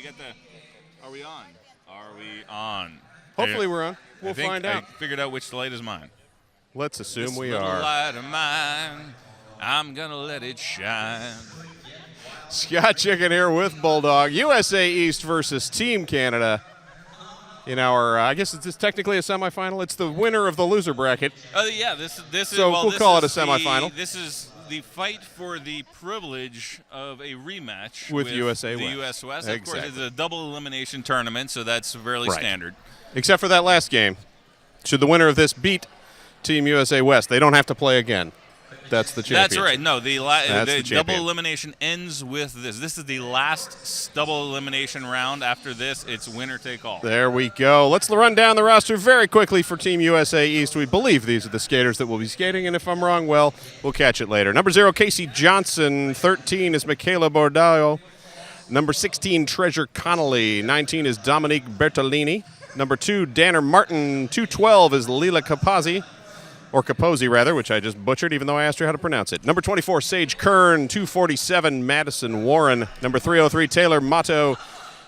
got the. Are we on? Are we on? Hopefully we're on. We'll find out. I figured out which light is mine. Let's assume this we little are. Light of mine, I'm gonna let it shine. Scott Chicken here with Bulldog. USA East versus Team Canada. In our, I guess it's technically a semifinal. It's the winner of the loser bracket. Yeah, this is. So well, we'll this call it is a semifinal. This is the fight for the privilege of a rematch with USA the West. U.S. West. Exactly. Of course, it's a double elimination tournament, so that's fairly standard. Except for that last game. Should the winner of this beat Team USA West, they don't have to play again. That's the championship. That's right. No, the double champion. elimination ends with this. This is the last double elimination round. After this, it's winner take all. There we go. Let's run down the roster very quickly for Team USA East. We believe these are the skaters that will be skating, and if I'm wrong, well, we'll catch it later. Number 0, Casey Johnson. 13 is Michaela Bordaio. Number 16, Treasure Connolly. 19 is Dominique Bertolini. Number 2, Danner Martin. 212 is Lila Capozzi. Or Capozzi, rather, which I just butchered, even though I asked her how to pronounce it. Number 24, Sage Kern. 247, Madison Warren. Number 303, Taylor Motto.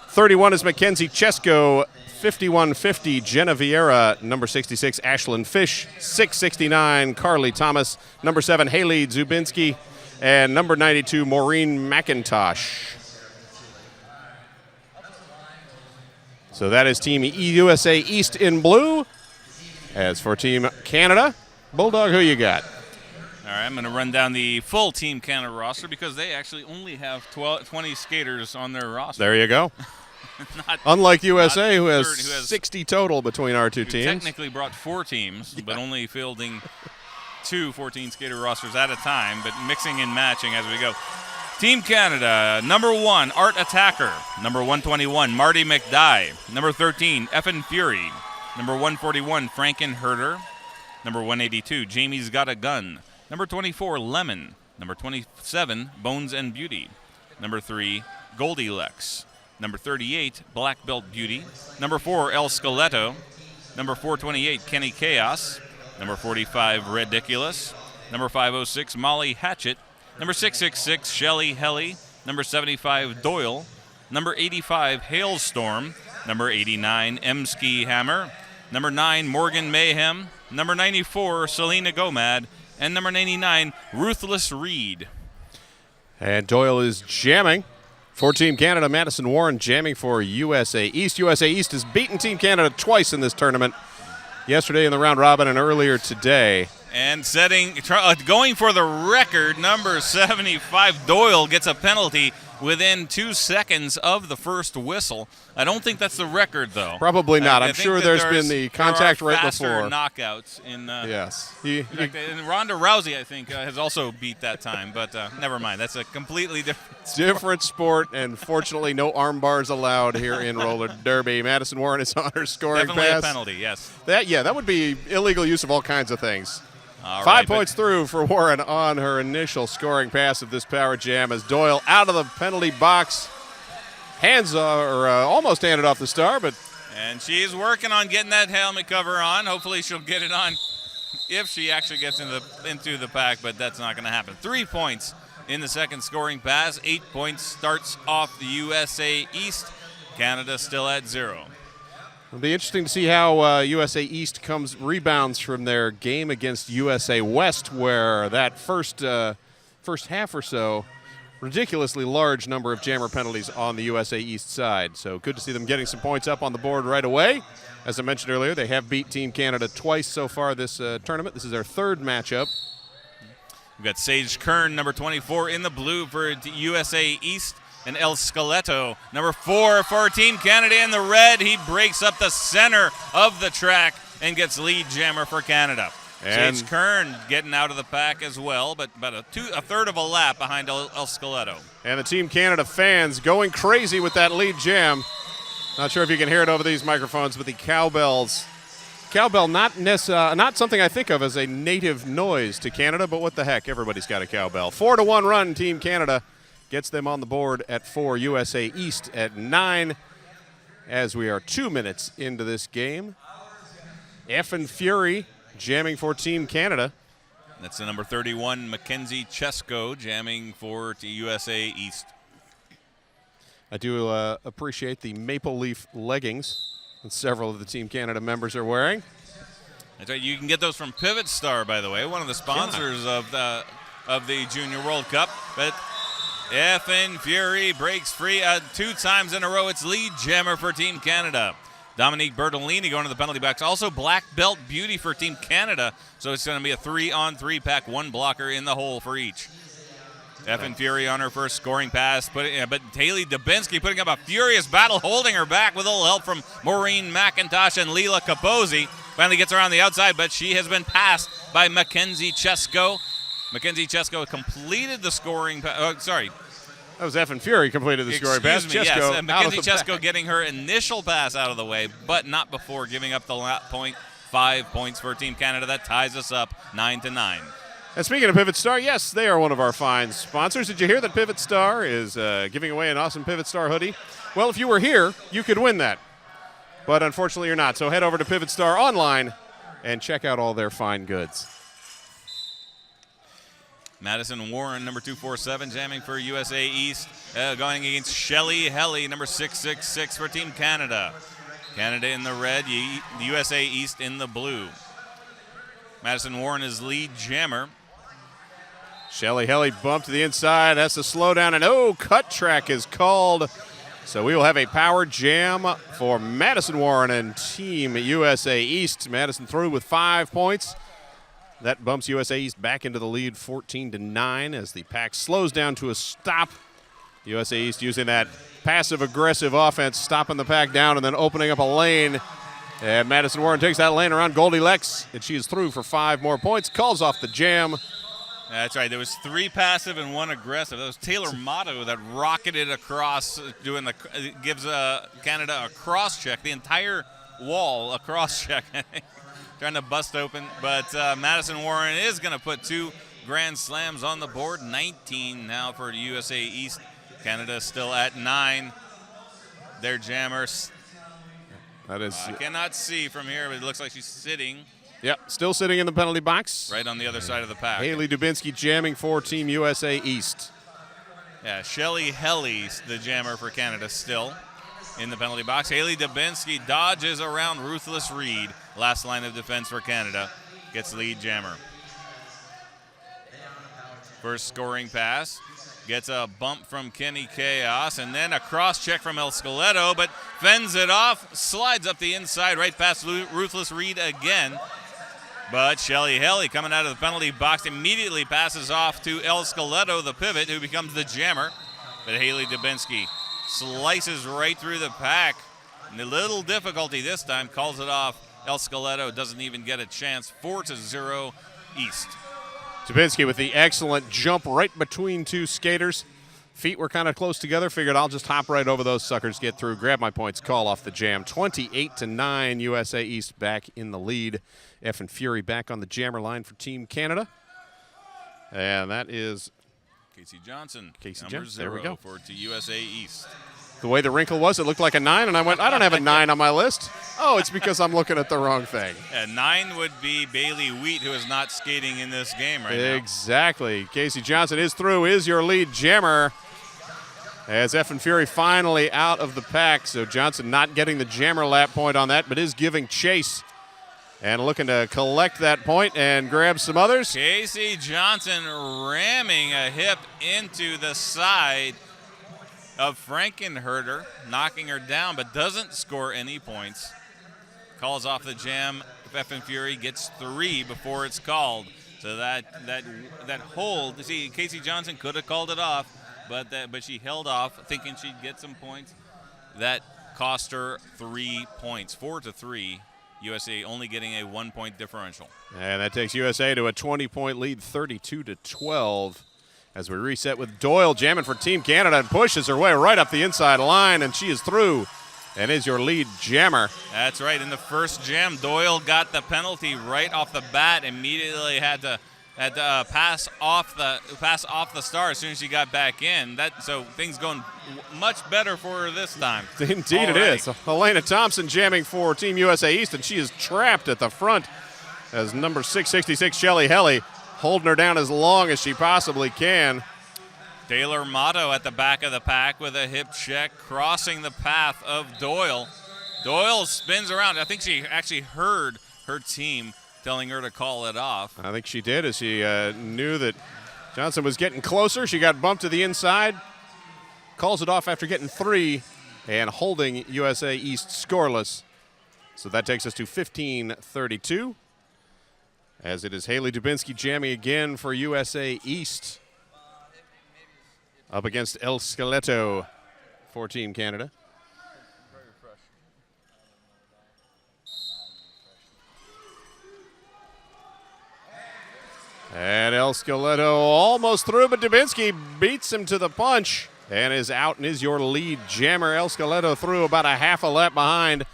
31 is Mackenzie Chesko. 5150, Jenna Vieira. Number 66, Ashlyn Fish. 669, Carly Thomas. Number 7, Haley Zubinski. And number 92, Maureen McIntosh. So that is Team USA East in blue. As for Team Canada, Bulldog, who you got? All right, I'm going to run down the full Team Canada roster because they actually only have 20 skaters on their roster. There you go. Unlike USA, who has 60 total between our two teams. Technically brought 4 teams, but only fielding 2 14-skater rosters at a time, but mixing and matching as we go. Team Canada, number 1, Art Attacker. Number 121, Marty McDye. Number 13, Effin Fury. Number 141, Frankenherder. Number 182, Jamie's Got a Gun. Number 24, Lemon. Number 27, Bones and Beauty. Number 3, Goldilocks. Number 38, Black Belt Beauty. Number 4, El Skeletto. Number 428, Kenny Chaos. Number 45, Ridiculous. Number 506, Molly Hatchet. Number 666, Shelly Helly. Number 75, Doyle. Number 85, Hailstorm. Number 89, M-Ski Hammer. Number 9, Morgan Mayhem. Number 94, Selena Gomad. And number 99, Ruthless Reed. And Doyle is jamming for Team Canada. Madison Warren jamming for USA East. USA East has beaten Team Canada twice in this tournament. Yesterday in the round robin and earlier today. And going for the record, number 75, Doyle gets a penalty within 2 seconds of the first whistle. I don't think that's the record, though. Probably not. I'm sure there's been the contact right before. Knockouts in. Yes. And Ronda Rousey, I think, has also beat that time, but never mind. That's a completely different sport, and fortunately, no arm bars allowed here in roller derby. Madison Warren is on her scoring Definitely pass. A penalty, yes. That would be illegal use of all kinds of things. All 5 points through for Warren on her initial scoring pass of this power jam as Doyle out of the penalty box. Hands are almost handed off the star, but. And she's working on getting that helmet cover on. Hopefully she'll get it on if she actually gets into the pack, but that's not going to happen. 3 points in the second scoring pass. 8 points starts off the USA East. Canada still at 0. It'll be interesting to see how USA East rebounds from their game against USA West, where that first half or so, ridiculously large number of jammer penalties on the USA East side. So good to see them getting some points up on the board right away. As I mentioned earlier, they have beat Team Canada twice so far this tournament. This is their third matchup. We've got Sage Kern, number 24, in the blue for USA East. And El Skeletto, number 4 for Team Canada in the red. He breaks up the center of the track and gets lead jammer for Canada. And Sage Kern getting out of the pack as well, but about a third of a lap behind El Skeletto. And the Team Canada fans going crazy with that lead jam. Not sure if you can hear it over these microphones, but the cowbells. Cowbell, not something I think of as a native noise to Canada, but what the heck, everybody's got a cowbell. 4-1 run, Team Canada. Gets them on the board at 4, USA East at 9, as we are 2 minutes into this game. Effin Fury jamming for Team Canada. That's the number 31, Mackenzie Chesko, jamming for USA East. I do appreciate the maple leaf leggings that several of the Team Canada members are wearing. That's right. You can get those from Pivot Star, by the way, one of the sponsors of the Junior World Cup. But FN Fury breaks free 2 times in a row. It's lead jammer for Team Canada. Dominique Bertolini going to the penalty box. Also black belt beauty for Team Canada. So it's going to be a 3-on-3 pack, 1 blocker in the hole for each. FN Fury on her first scoring pass, but Haley Dubinsky putting up a furious battle, holding her back with a little help from Maureen McIntosh and Leela Capozzi. Finally gets her on the outside, but she has been passed by Mackenzie Chesko. Mackenzie Chesko completed the scoring pass. Sorry. That was FN Fury completed the scoring pass. Excuse me, yes. Mackenzie Chesko getting her initial pass out of the way, but not before giving up the point. 5 points for Team Canada. That ties us up 9-9. And speaking of Pivot Star, yes, they are one of our fine sponsors. Did you hear that Pivot Star is giving away an awesome Pivot Star hoodie? Well, if you were here, you could win that. But unfortunately, you're not. So head over to Pivot Star online and check out all their fine goods. Madison Warren, number 247, jamming for USA East, going against Shelley Helly, number 666 for Team Canada. Canada in the red, the USA East in the blue. Madison Warren is lead jammer. Shelley Helly bumped to the inside, has to slow down, and cut track is called. So we will have a power jam for Madison Warren and Team USA East. Madison through with 5 points. That bumps USA East back into the lead 14-9 as the pack slows down to a stop. USA East using that passive-aggressive offense, stopping the pack down and then opening up a lane. And Madison Warren takes that lane around Goldie Lex, and she is through for 5 more points, calls off the jam. That's right. There was 3 passive and 1 aggressive. That was Taylor Motto that rocketed across, gives Canada a cross check, the entire wall a cross check, trying to bust open. But Madison Warren is going to put 2 grand slams on the board. 19 now for USA East. Canada still at 9. Their jammers. That is. I cannot see from here, but it looks like she's sitting. Yep, still sitting in the penalty box. Right on the other side of the pack. Haley Dubinsky jamming for Team USA East. Yeah, Shelley Helly, the jammer for Canada, still in the penalty box. Haley Dubinsky dodges around Ruthless Reed. Last line of defense for Canada. Gets lead jammer. First scoring pass. Gets a bump from Kenny Chaos, and then a cross check from El Scoletto, but fends it off, slides up the inside, right past Ruthless Reed again. But Shelley Helly coming out of the penalty box immediately passes off to El Scoletto, the pivot, who becomes the jammer. But Haley Dubinsky slices right through the pack. And a little difficulty this time, calls it off. El Scoletto doesn't even get a chance. 4-0 East. Dubinsky with the excellent jump right between 2 skaters. Feet were kind of close together. Figured I'll just hop right over those suckers, get through, grab my points, call off the jam. 28-9, USA East back in the lead. FN Fury back on the jammer line for Team Canada. And that is Casey Johnson. There we go. For to USA East. The way the wrinkle was, it looked like a 9, and I went, I don't have a 9 on my list. Oh, it's because I'm looking at the wrong thing. 9 would be Bailey Wheat, who is not skating in this game right now. Exactly. Casey Johnson is through, is your lead jammer. As FN Fury finally out of the pack, so Johnson not getting the jammer lap point on that, but is giving chase. And looking to collect that point and grab some others. Casey Johnson ramming a hip into the side of Frankenherder, knocking her down, but doesn't score any points. Calls off the jam. FN Fury gets 3 before it's called. So that hold, see, Casey Johnson could have called it off, but she held off, thinking she'd get some points. That cost her 3 points, 4-3. USA only getting a 1-point differential. And that takes USA to a 20-point lead, 32-12. As we reset with Doyle jamming for Team Canada and pushes her way right up the inside line, and she is through and is your lead jammer. That's right. In the first jam, Doyle got the penalty right off the bat. Immediately had to pass off the star as soon as she got back in. So things going much better for her this time. Indeed it is. Helena Thompson jamming for Team USA East, and she is trapped at the front as number 666 Shelley Helly holding her down as long as she possibly can. Taylor Motto at the back of the pack with a hip check, crossing the path of Doyle. Doyle spins around. I think she actually heard her team telling her to call it off. I think she did, as she knew that Johnson was getting closer. She got bumped to the inside, calls it off after getting 3 and holding USA East scoreless. So that takes us to 15-32, as it is Haley Dubinsky jamming again for USA East up against El Skeletto for Team Canada. And El Skeletto almost through, but Dubinsky beats him to the punch and is out and is your lead jammer. El Skeletto through about a half a lap behind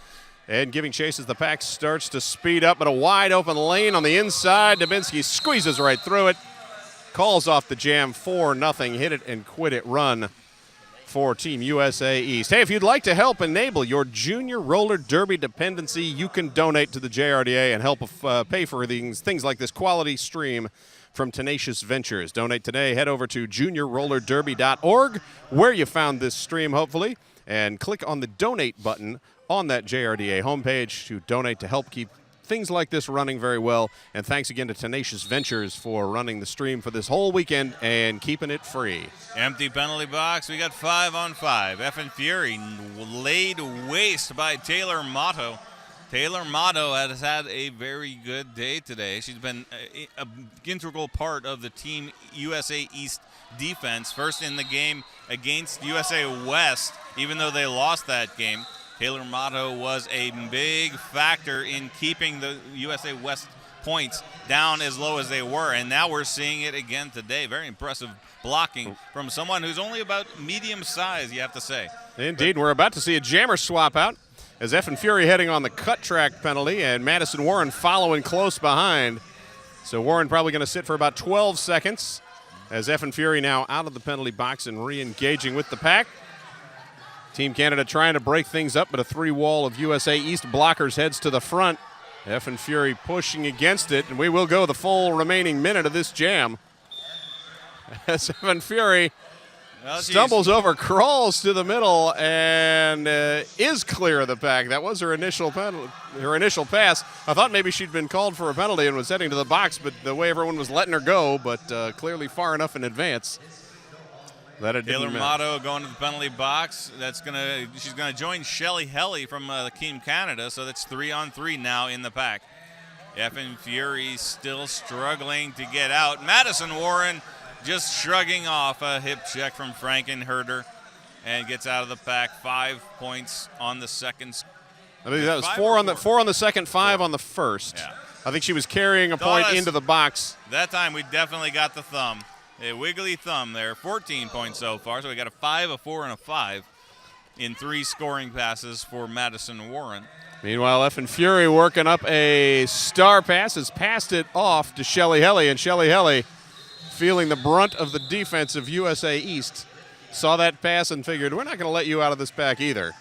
and giving chase as the pack starts to speed up, but a wide open lane on the inside. Dubinsky squeezes right through it, calls off the jam 4-0, hit it and quit it run for Team USA East. Hey, if you'd like to help enable your junior roller derby dependency, you can donate to the JRDA and help pay for things like this quality stream from Tenacious Ventures. Donate today. Head over to juniorrollerderby.org, where you found this stream, hopefully, and click on the donate button on that JRDA homepage to donate to help keep things like this running very well. And thanks again to Tenacious Ventures for running the stream for this whole weekend and keeping it free. Empty penalty box. We got 5-on-5. Effin Fury laid waste by Taylor Motto. Taylor Motto has had a very good day today. She's been an integral part of the Team USA East defense. First in the game against USA West, even though they lost that game. Taylor Motto was a big factor in keeping the USA West points down as low as they were, and now we're seeing it again today. Very impressive blocking from someone who's only about medium size, you have to say. Indeed, we're about to see a jammer swap out as Effin Fury heading on the cut track penalty and Madison Warren following close behind. So Warren probably going to sit for about 12 seconds as Effin Fury now out of the penalty box and re-engaging with the pack. Team Canada trying to break things up, but a 3-wall of USA East blockers heads to the front. Effin Fury pushing against it, and we will go the full remaining minute of this jam. As Effin Fury stumbles over, crawls to the middle, and is clear of the pack. That was her initial pass. I thought maybe she'd been called for a penalty and was heading to the box, but the way everyone was letting her go, but clearly far enough in advance. Taylor Motto going to the penalty box. She's gonna join Shelly Helly from Team Canada, so that's 3-on-3 now in the pack. Effin Fury still struggling to get out. Madison Warren just shrugging off a hip check from Frankenherder and gets out of the pack. 5 points on the second. I think that was 4 on the second, 5 on the first. Yeah. I think she was carrying a point into the box. That time we definitely got the thumb. A wiggly thumb there. 14 points so far. So we got a 5, a 4, and a 5 in 3 scoring passes for Madison Warren. Meanwhile, Effin Fury working up a star pass, has passed it off to Shelly Helly, and Shelly Helly, feeling the brunt of the defense of USA East, saw that pass and figured, we're not going to let you out of this pack either.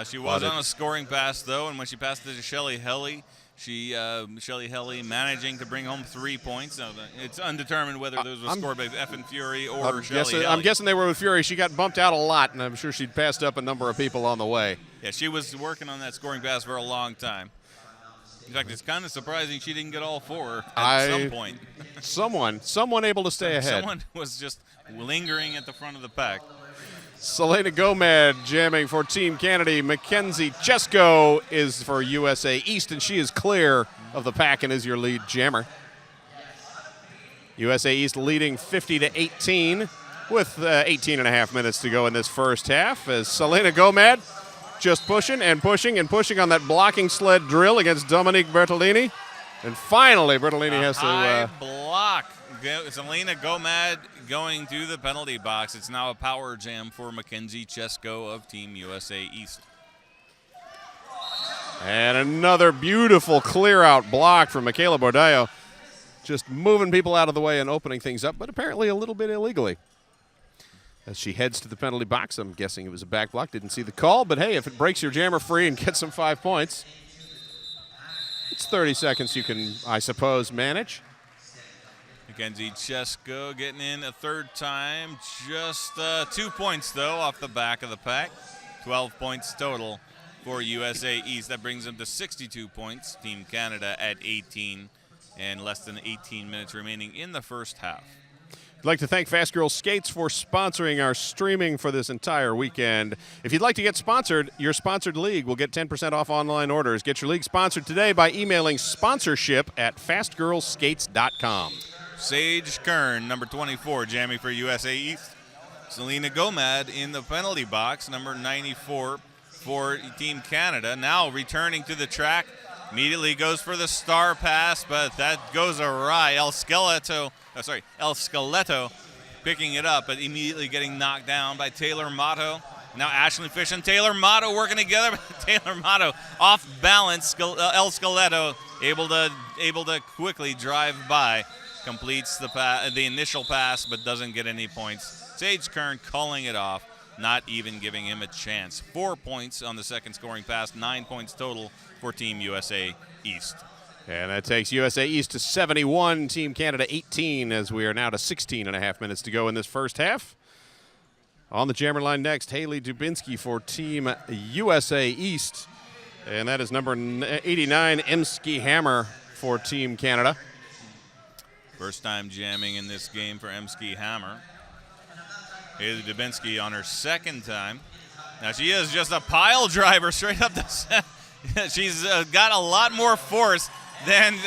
She was on a scoring pass, though, and when she passed it to Shelly Helly, Shelly Helly managing to bring home 3 points. So it's undetermined whether those were scored by Effin Fury or Shelly Helly. I'm guessing they were with Fury. She got bumped out a lot, and I'm sure she'd passed up a number of people on the way. Yeah, she was working on that scoring pass for a long time. In fact, it's kind of surprising she didn't get all 4 at some point. someone able to stay ahead. Someone was just lingering at the front of the pack. Selena Gomez jamming for Team Canada. Mackenzie Chesko is for USA East, and she is clear of the pack and is your lead jammer. USA East leading 50-18 with 18 and a half minutes to go in this first half as Selena Gomez just pushing and pushing and pushing on that blocking sled drill against Dominique Bertolini. And finally, Bertolini has to... high block. Selena Gomez going to the penalty box. It's now a power jam for Mackenzie Chesko of Team USA East. And another beautiful clear-out block from Michaela Bordallo. Just moving people out of the way and opening things up, but apparently a little bit illegally. As she heads to the penalty box, I'm guessing it was a back block. Didn't see the call, but hey, if it breaks your jammer free and gets them 5 points, it's 30 seconds you can, I suppose, manage. Mackenzie Chesko getting in a third time. Just 2 points, though, off the back of the pack. 12 points total for USA East. That brings them to 62 points. Team Canada at 18, and less than 18 minutes remaining in the first half. I'd like to thank Fast Girl Skates for sponsoring our streaming for this entire weekend. If you'd like to get sponsored, your sponsored league will get 10% off online orders. Get your league sponsored today by emailing sponsorship@fastgirlskates.com. Sage Kern, number 24, jamming for USA East. Selena Gomad in the penalty box, number 94 for Team Canada. Now returning to the track, immediately goes for the star pass, but that goes awry. El Skeletto picking it up, but immediately getting knocked down by Taylor Motto. Now Ashley Fish and Taylor Motto working together, but Taylor Motto off balance. El Skeletto able to quickly drive by, completes the initial pass, but doesn't get any points. Sage Kern calling it off, not even giving him a chance. 4 points on the second scoring pass, 9 points total for Team USA East. And that takes USA East to 71, Team Canada 18, as we are now to 16 and a half minutes to go in this first half. On the jammer line next, Haley Dubinsky for Team USA East. And that is number 89, Emski Hammer for Team Canada. First time jamming in this game for Emski Hammer. Haley Dubinsky on her second time. Now she is just a pile driver straight up the set. She's got a lot more force than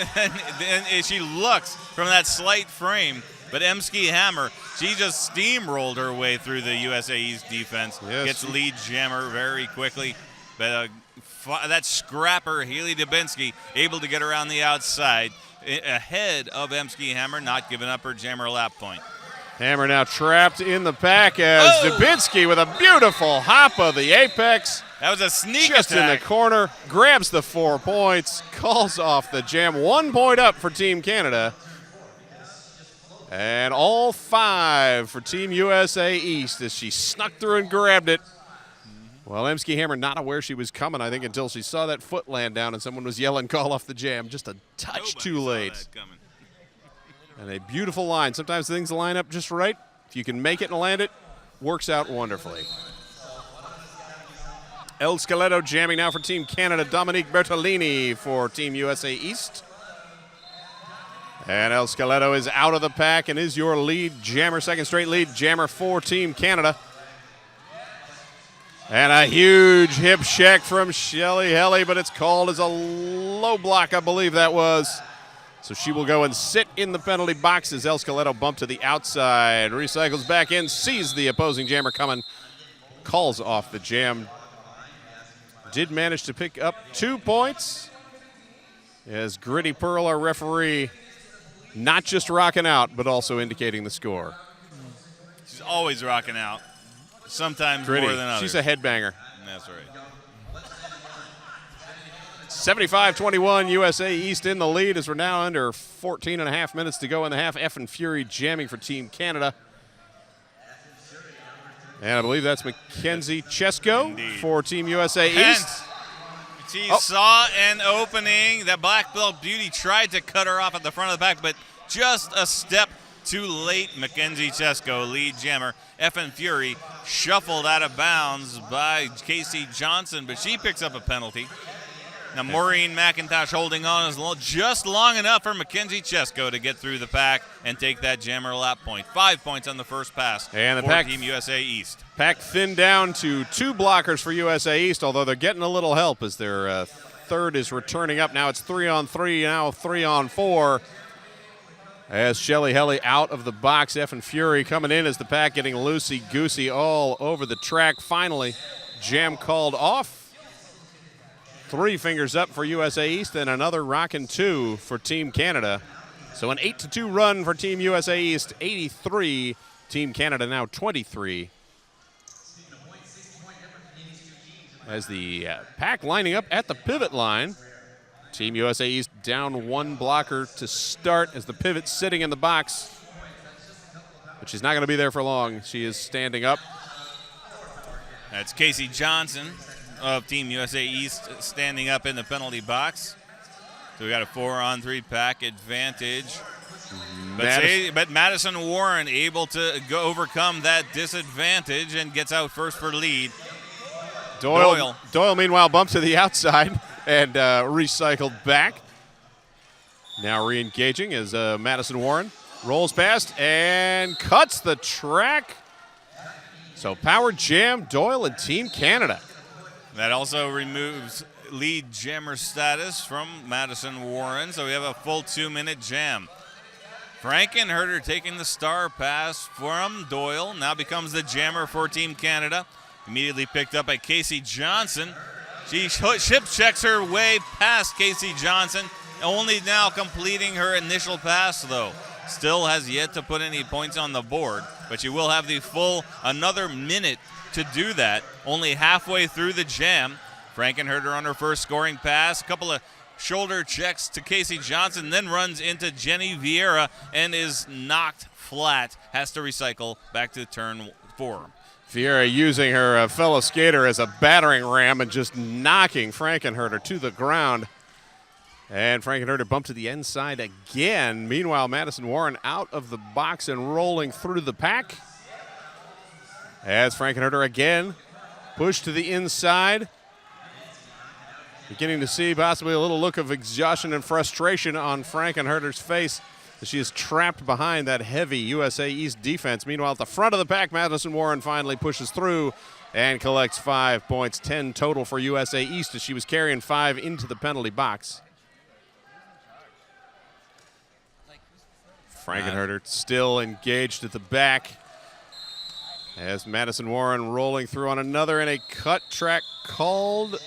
she looks from that slight frame. But Emski Hammer, she just steamrolled her way through the USA East defense. Yes. Gets lead jammer very quickly. But that scrapper, Haley Dubinsky, able to get around the outside ahead of Emski Hammer, not giving up her jammer lap point. Hammer now trapped in the pack as Dubinsky with a beautiful hop of the apex. That was a sneak just attack. In the corner, grabs the 4 points, calls off the jam. 1 point up for Team Canada. And all 5 for Team USA East as she snuck through and grabbed it. Well, Emski Hammer not aware she was coming, I think, until she saw that foot land down and someone was yelling, call off the jam. Just a touch too late. And a beautiful line. Sometimes things line up just right. If you can make it and land it, works out wonderfully. El Skeletto jamming now for Team Canada. Dominique Bertolini for Team USA East. And El Skeletto is out of the pack and is your lead jammer, second straight lead jammer for Team Canada. And a huge hip check from Shelly Helly, but it's called as a low block, I believe that was. So she will go and sit in the penalty box as El Skeletto bumped to the outside. Recycles back in, sees the opposing jammer coming, calls off the jam. Did manage to pick up 2 points. As Gritty Pearl, our referee, not just rocking out, but also indicating the score. She's always rocking out. Sometimes Gritty. More than others. She's a headbanger. That's right. 75-21, USA East in the lead as we're now under 14 and a half minutes to go in the half. F and Fury jamming for Team Canada. And I believe that's Mackenzie Chesko for Team USA East. She saw an opening. That Black Belt Beauty tried to cut her off at the front of the pack, but just a step too late. Mackenzie Chesko, lead jammer. F and Fury shuffled out of bounds by Casey Johnson, but she picks up a penalty. Now Maureen McIntosh holding on just long enough for Mackenzie Chesko to get through the pack and take that jammer lap point. 5 points on the first pass and the for pack, Team USA East. Pack thinned down to 2 blockers for USA East, although they're getting a little help as their third is returning up. Now it's 3-on-3, now 3-on-4. As Shelly Helly out of the box, F and Fury coming in as the pack getting loosey-goosey all over the track. Finally, jam called off. 3 fingers up for USA East and another rockin' 2 for Team Canada. So an 8-2 run for Team USA East, 83. Team Canada now 23. As the pack lining up at the pivot line. Team USA East down 1 blocker to start as the pivot's sitting in the box. But she's not going to be there for long. She is standing up. That's Casey Johnson of Team USA East standing up in the penalty box. So we got a 4-on-3 pack advantage. But Madison Warren able to overcome that disadvantage and gets out first for lead. Doyle, meanwhile, bumps to the outside and recycled back. Now re-engaging as Madison Warren rolls past and cuts the track. So power jam, Doyle and Team Canada. That also removes lead jammer status from Madison Warren, so we have a full 2-minute jam. Frankenherder taking the star pass from Doyle, now becomes the jammer for Team Canada. Immediately picked up by Casey Johnson. She ship checks her way past Casey Johnson, only now completing her initial pass though. Still has yet to put any points on the board, but she will have the full another minute to do that. Only halfway through the jam. Frankenherder on her first scoring pass, a couple of shoulder checks to Casey Johnson, then runs into Jenny Vieira and is knocked flat. Has to recycle back to turn 4. Vieira using her fellow skater as a battering ram and just knocking Frankenherder to the ground. And Frankenherder bumped to the inside again. Meanwhile, Madison Warren out of the box and rolling through the pack. As Frankenherder again pushed to the inside. Beginning to see possibly a little look of exhaustion and frustration on Frankenherder's face as she is trapped behind that heavy USA East defense. Meanwhile, at the front of the pack, Madison Warren finally pushes through and collects 5 points, 10 total for USA East as she was carrying 5 into the penalty box. Frankenherder still engaged at the back as Madison Warren rolling through on another in a cut track called.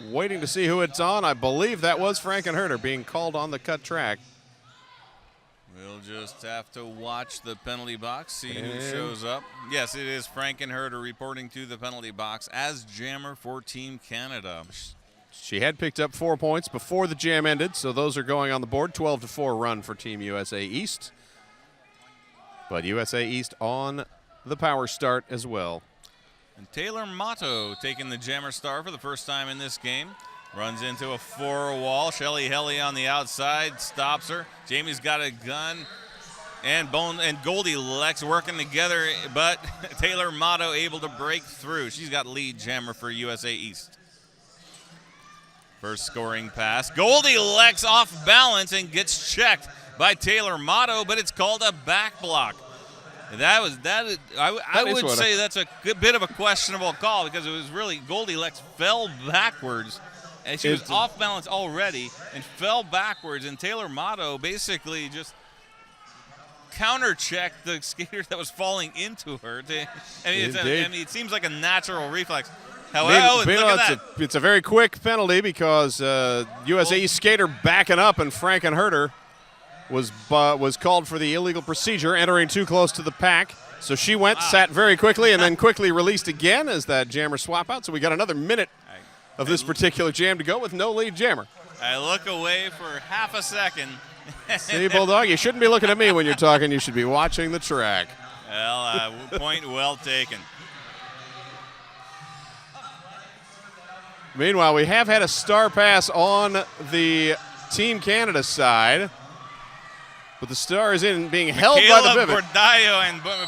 Waiting to see who it's on. I believe that was Frankenherder being called on the cut track. We'll just have to watch the penalty box, see who shows up. Yes, it is Frankenherder reporting to the penalty box as jammer for Team Canada. She had picked up 4 points before the jam ended, so those are going on the board. 12-4 run for Team USA East. But USA East on the power start as well. And Taylor Motto taking the jammer star for the first time in this game. Runs into a 4-wall. Shelly Helly on the outside stops her. Jamie's got a gun. And Goldie Lex working together, but Taylor Motto able to break through. She's got lead jammer for USA East. First scoring pass. Goldie Lex off balance and gets checked by Taylor Motto, but it's called a back block. I would say that's a good bit of a questionable call because it was really Goldie Lex fell backwards and she was off balance already and fell backwards, and Taylor Motto basically just counter-checked the skater that was falling into her. It seems like a natural reflex. However, look at that. It's a very quick penalty because USA skater backing up and Frankenherder was called for the illegal procedure, entering too close to the pack. So she went, sat very quickly, and then quickly released again as that jammer swap out. So we got another minute of this particular jam to go with no lead jammer. I look away for half a second. See, Bulldog, you shouldn't be looking at me when you're talking. You should be watching the track. Well, point well taken. Meanwhile, we have had a star pass on the Team Canada side. But the star is being held by the pivot. Bordaio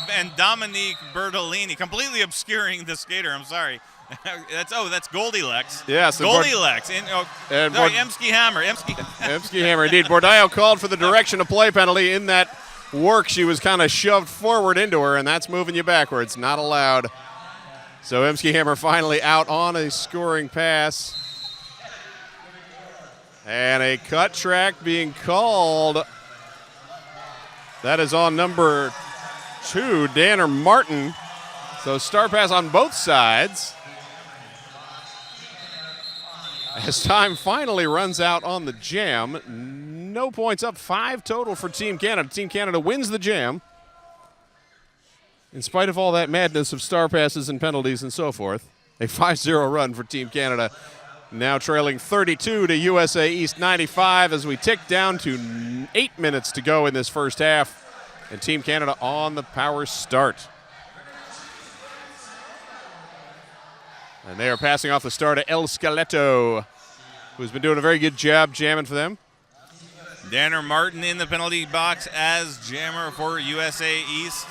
and Dominique Bertolini, completely obscuring the skater. I'm sorry. That's Goldie Lex. Yes. Goldie Lex. Emsky Hammer. Emsky Hammer, indeed. Bordaio called for the direction of play penalty. In that work, she was kind of shoved forward into her, and that's moving you backwards. Not allowed. So Emsky Hammer finally out on a scoring pass. And a cut track being called. That is on number 2, Danner Martin. So star pass on both sides. As time finally runs out on the jam, no points up, 5 total for Team Canada. Team Canada wins the jam. In spite of all that madness of star passes and penalties and so forth, a 5-0 run for Team Canada. Now trailing 32 to USA East 95 as we tick down to 8 minutes to go in this first half. And Team Canada on the power start. And they are passing off the star to El Scaleto, who's been doing a very good job jamming for them. Danner Martin in the penalty box as jammer for USA East.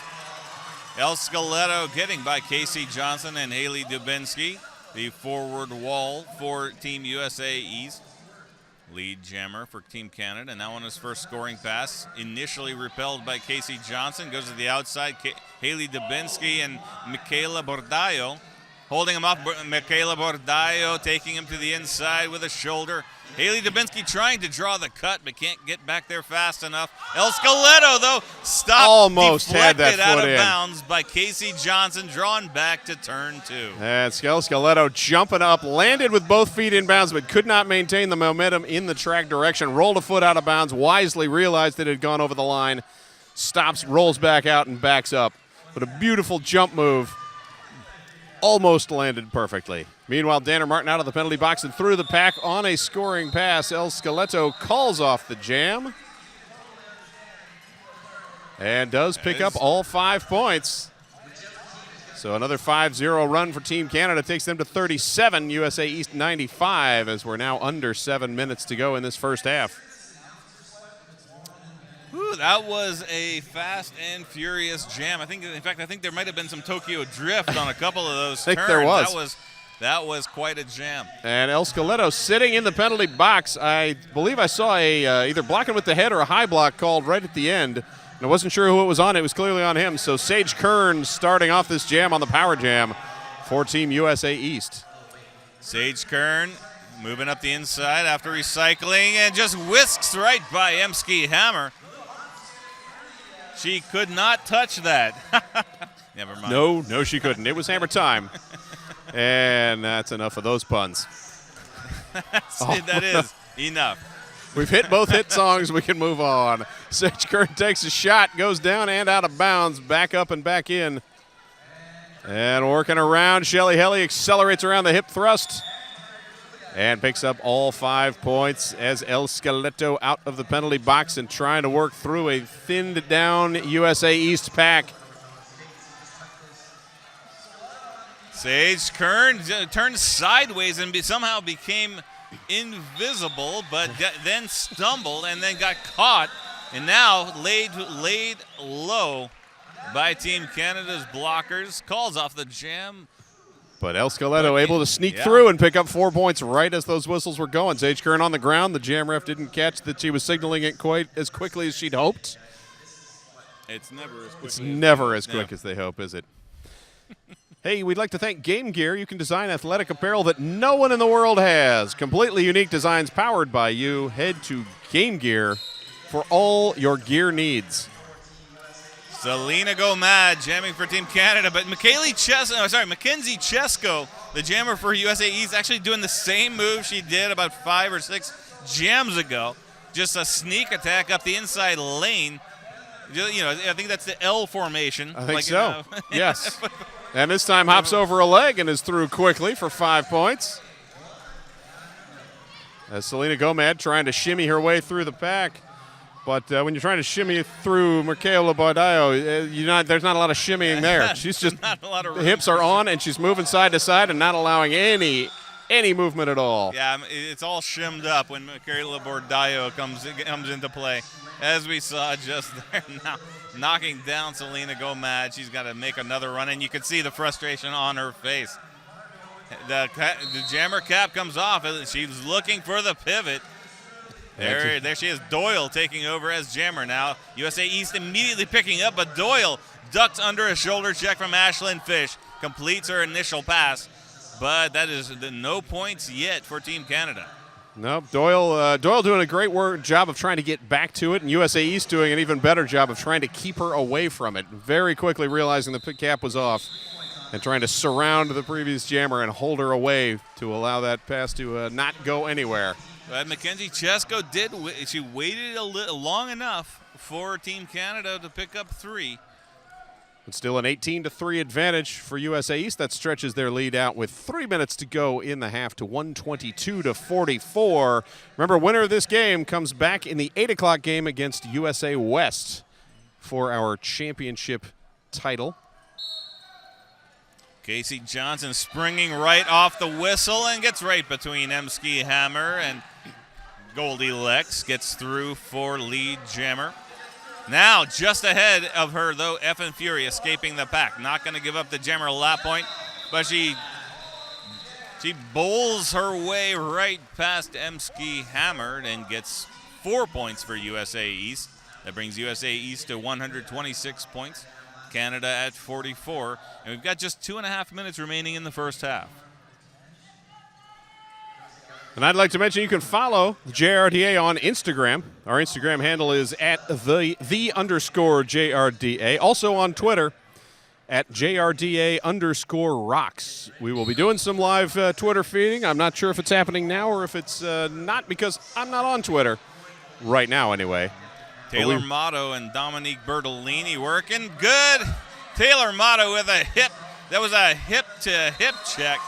El Skeletto getting by Casey Johnson and Haley Dubinsky. The forward wall for Team USA East. Lead jammer for Team Canada. And that one is first scoring pass. Initially repelled by Casey Johnson. Goes to the outside. Haley Dubinsky and Michaela Bordallo. Holding him off. Michaela Bordallo taking him to the inside with a shoulder. Haley Dubinsky trying to draw the cut, but can't get back there fast enough. El Skeletto, though, stopped, almost had that deflected out foot of in. bounds by Casey Johnson, drawn back to turn 2. And El Skeletto jumping up, landed with both feet in bounds, but could not maintain the momentum in the track direction. Rolled a foot out of bounds, wisely realized it had gone over the line, stops, rolls back out, and backs up. But a beautiful jump move. Almost landed perfectly. Meanwhile, Danner Martin out of the penalty box and through the pack on a scoring pass. El Skeletto calls off the jam and does pick up all 5 points. So another 5-0 run for Team Canada takes them to 37, USA East 95, as we're now under 7 minutes to go in this first half. Ooh, that was a fast and furious jam. In fact, I think there might have been some Tokyo drift on a couple of those turns. I think there was. That was quite a jam. And El Skeletto sitting in the penalty box. I believe I saw a either blocking with the head or a high block called right at the end. And I wasn't sure who it was on. It was clearly on him. So Sage Kern starting off this jam on the power jam for Team USA East. Sage Kern moving up the inside after recycling and just whisks right by Emski Hammer. She could not touch that. Never mind. No, she couldn't. It was hammer time. And that's enough of those puns. That is enough. We've hit both hit songs. We can move on. Sage Kern takes a shot, goes down and out of bounds, back up and back in. And working around, Shelly Helly accelerates around the hip thrust and picks up all 5 points as El Skeletto out of the penalty box and trying to work through a thinned down USA East pack. Sage Kern turned sideways and somehow became invisible, but then stumbled and then got caught and now laid low by Team Canada's blockers. Calls off the jam. But El Skeletto able to sneak through and pick up 4 points right as those whistles were going. Sage Kern on the ground. The jam ref didn't catch that she was signaling it quite as quickly as she'd hoped. It's never as quick. It's never as quick as they hope, is it? Hey, we'd like to thank Game Gear. You can design athletic apparel that no one in the world has. Completely unique designs powered by you. Head to Game Gear for all your gear needs. Selena Gomad jamming for Team Canada, but Mackenzie Chesko, the jammer for USA East, actually doing the same move she did about 5 or 6 jams ago. Just a sneak attack up the inside lane. You know, I think that's the L formation. I think so. Yes. And this time hops over a leg and is through quickly for 5 points. As Selena Gomad trying to shimmy her way through the pack. But when you're trying to shimmy through Michaela Bordallo, there's not a lot of shimmying there. She's just not a lot of the hips are on, and she's moving side to side and not allowing any movement at all. Yeah, it's all shimmed up when Michaela Bordallo comes into play, as we saw just there now, knocking down Selena Gomad. She's got to make another run, and you can see the frustration on her face. The jammer cap comes off. She's looking for the pivot. There she is. Doyle taking over as jammer now. USA East immediately picking up, but Doyle ducks under a shoulder check from Ashlyn Fish. Completes her initial pass, but that is no points yet for Team Canada. Nope. Doyle doing a great job of trying to get back to it, and USA East doing an even better job of trying to keep her away from it. Very quickly realizing the cap was off and trying to surround the previous jammer and hold her away to allow that pass to not go anywhere. But Mackenzie Chesko she waited long enough for Team Canada to pick up 3. It's still an 18-3 advantage for USA East. That stretches their lead out with 3 minutes to go in the half to 122-44. Remember, winner of this game comes back in the 8 o'clock game against USA West for our championship title. Casey Johnson springing right off the whistle and gets right between Emski Hammer and Goldie Lex gets through for lead jammer. Now, just ahead of her, though, Effin Fury escaping the pack. Not going to give up the jammer lap point, but she bowls her way right past Emski Hammer and gets 4 points for USA East. That brings USA East to 126 points. Canada at 44. And we've got just 2.5 minutes remaining in the first half. And I'd like to mention you can follow the JRDA on Instagram. Our Instagram handle is at the_JRDA. Also on Twitter at JRDA_rocks. We will be doing some live Twitter feeding. I'm not sure if it's happening now or if it's not, because I'm not on Twitter right now anyway. Taylor Motto and Dominique Bertolini working good. Taylor Motto with a hip. That was a hip-to-hip check.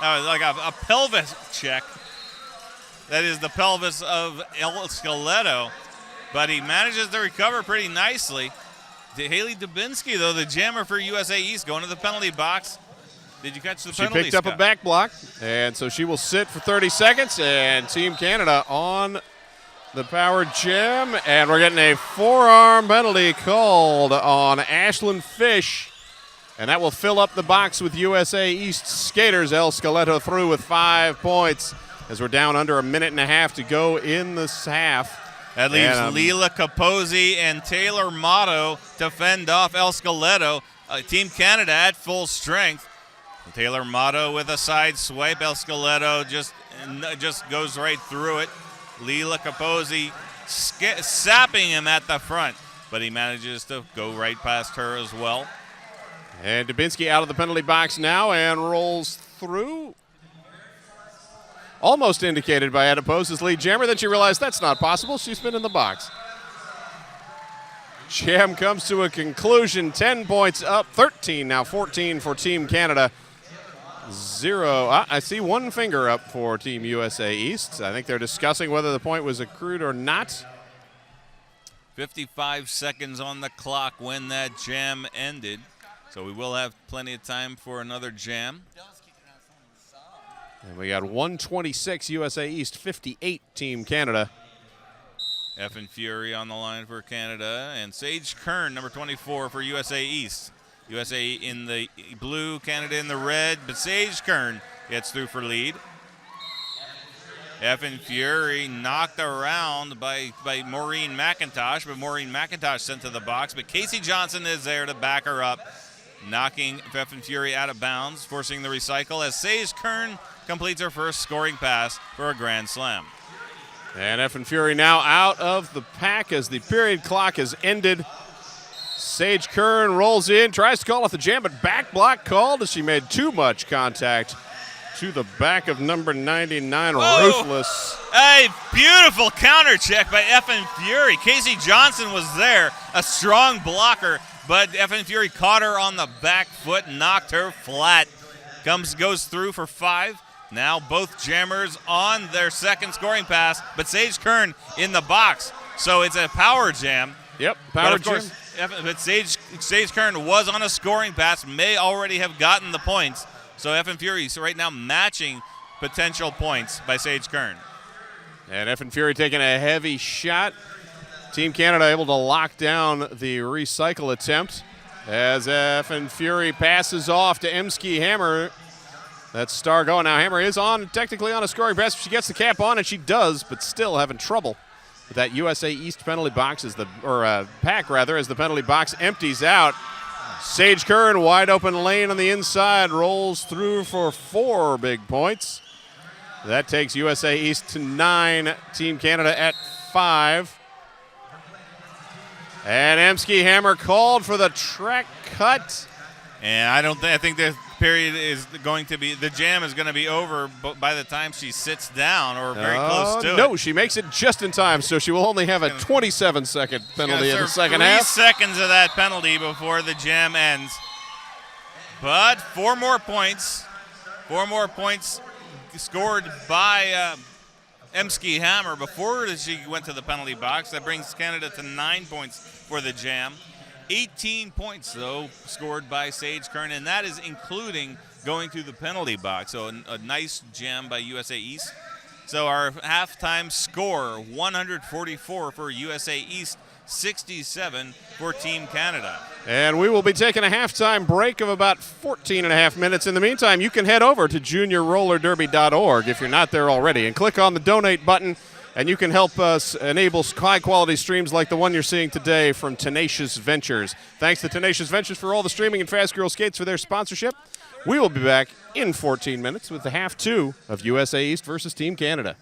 That was like a pelvis check. That is the pelvis of El Skeletto. But he manages to recover pretty nicely. Haley Dubinsky, though, the jammer for USA East, going to the penalty box. Did you catch the penalty, She picked up a back block, and so she will sit for 30 seconds. And Team Canada on the power jam. And we're getting a forearm penalty called on Ashlyn Fish. And that will fill up the box with USA East skaters. El Skeletto through with 5 points as we're down under a minute and a half to go in this half. That leaves Leela Capozzi and Taylor Motto to fend off El Skeletto. Team Canada at full strength. Taylor Motto with a side swipe. El Skeletto just goes right through it. Leela Capozzi sapping him at the front, but he manages to go right past her as well. And Dubinsky out of the penalty box now and rolls through. Almost indicated by Adiposa's lead jammer. Then she realized that's not possible. She's been in the box. Jam comes to a conclusion. 10 points up. 13 now. 14 for Team Canada. 0. I see one finger up for Team USA East. I think they're discussing whether the point was accrued or not. 55 seconds on the clock when that jam ended. So we will have plenty of time for another jam. And we got 126 USA East, 58 Team Canada. Effin Fury on the line for Canada. And Sage Kern, number 24 for USA East. USA in the blue, Canada in the red. But Sage Kern gets through for lead. Effin Fury knocked around by Maureen McIntosh. But Maureen McIntosh sent to the box. But Casey Johnson is there to back her up, knocking Effin Fury out of bounds, forcing the recycle as Sage Kern completes her first scoring pass for a grand slam. And Effin Fury now out of the pack as the period clock has ended. Sage Kern rolls in, tries to call off the jam, but back block called as she made too much contact to the back of number 99, Ruthless. A beautiful counter check by Effin Fury. Casey Johnson was there, a strong blocker, but Effin Fury caught her on the back foot, knocked her flat. Goes through for 5. Now both jammers on their second scoring pass, but Sage Kern in the box. So it's a power jam. Yep, power jam. Course, but Sage Kern was on a scoring pass, may already have gotten the points. So Effin Fury right now matching potential points by Sage Kern. And Effin Fury taking a heavy shot. Team Canada able to lock down the recycle attempt as Effin Fury passes off to Emski Hammer. That's Star going. Now Hammer is technically on a scoring pass. She gets the cap on, and she does, but still having trouble with that USA East penalty box pack as the penalty box empties out. Sage Kern, wide open lane on the inside, rolls through for 4 big points. That takes USA East to 9, Team Canada at 5. And Emski Hammer called for the track cut. And I think the period is going to be, the jam is going to be over by the time she sits down or very close to it. No, she makes it just in time, so she will only have a 27-second penalty in the second half. 3 seconds of that penalty before the jam ends. But 4 more points. 4 more points scored by Emski Hammer before she went to the penalty box. That brings Canada to 9 points for the jam. 18 points, though, scored by Sage Kern, and that is including going to the penalty box. So a nice jam by USA East. So our halftime score, 144 for USA East, 67 for Team Canada. And we will be taking a halftime break of about 14 and a half minutes. In the meantime, you can head over to juniorrollerderby.org if you're not there already and click on the donate button, and you can help us enable high-quality streams like the one you're seeing today from Tenacious Ventures. Thanks to Tenacious Ventures for all the streaming and Fast Girl Skates for their sponsorship. We will be back in 14 minutes with the half 2 of USA East versus Team Canada.